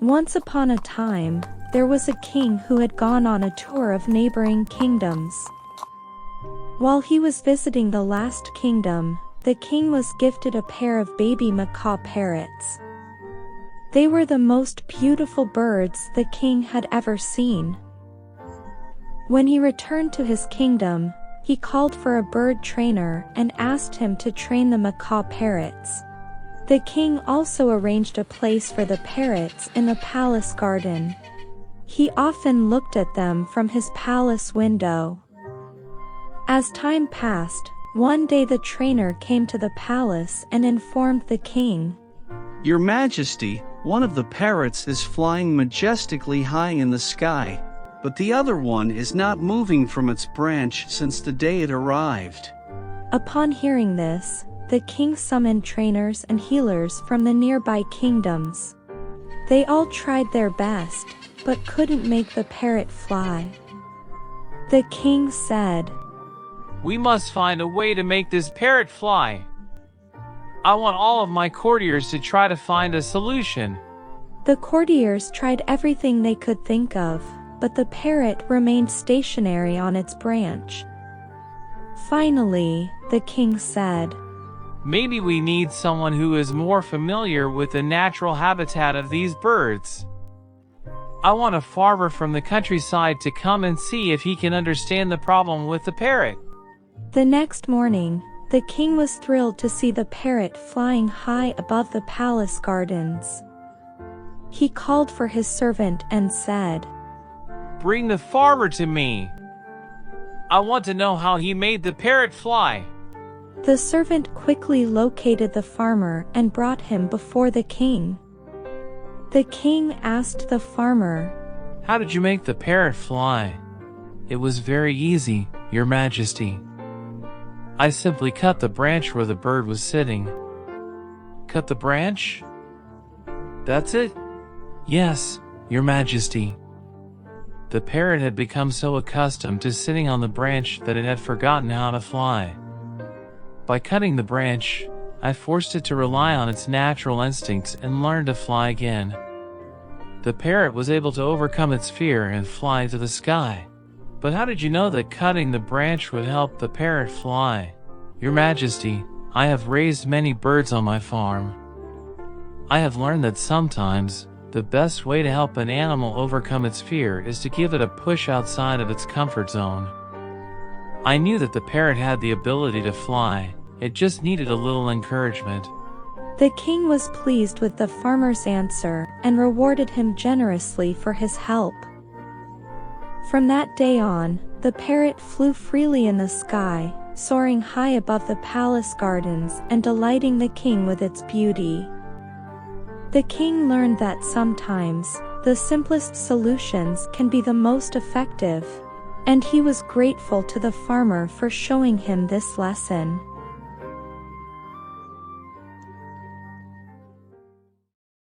Once upon a time, there was a king who had gone on a tour of neighboring kingdoms. While he was visiting the last kingdom, the king was gifted a pair of baby macaw parrots. They were the most beautiful birds the king had ever seen. When he returned to his kingdom, he called for a bird trainer and asked him to train the macaw parrots. The king also arranged a place for the parrots in the palace garden. He often looked at them from his palace window. As time passed, one day the trainer came to the palace and informed the king, "Your Majesty, one of the parrots is flying majestically high in the sky, but the other one is not moving from its branch since the day it arrived." Upon hearing this, the king summoned trainers and healers from the nearby kingdoms. They all tried their best, but couldn't make the parrot fly. The king said, "We must find a way to make this parrot fly. I want all of my courtiers to try to find a solution." The courtiers tried everything they could think of, but the parrot remained stationary on its branch. Finally, the king said, "Maybe we need someone who is more familiar with the natural habitat of these birds. I want a farmer from the countryside to come and see if he can understand the problem with the parrot." The next morning, the king was thrilled to see the parrot flying high above the palace gardens. He called for his servant and said, "Bring the farmer to me. I want to know how he made the parrot fly." The servant quickly located the farmer and brought him before the king. The king asked the farmer, "How did you make the parrot fly?" "It was very easy, Your Majesty. I simply cut the branch where the bird was sitting." "Cut the branch? That's it?" "Yes, Your Majesty." The parrot had become so accustomed to sitting on the branch that it had forgotten how to fly. By cutting the branch, I forced it to rely on its natural instincts and learn to fly again. The parrot was able to overcome its fear and fly to the sky. "But how did you know that cutting the branch would help the parrot fly?" "Your Majesty, I have raised many birds on my farm. I have learned that sometimes, the best way to help an animal overcome its fear is to give it a push outside of its comfort zone. I knew that the parrot had the ability to fly, it just needed a little encouragement." The king was pleased with the farmer's answer and rewarded him generously for his help. From that day on, the parrot flew freely in the sky, soaring high above the palace gardens and delighting the king with its beauty. The king learned that sometimes, the simplest solutions can be the most effective, and he was grateful to the farmer for showing him this lesson.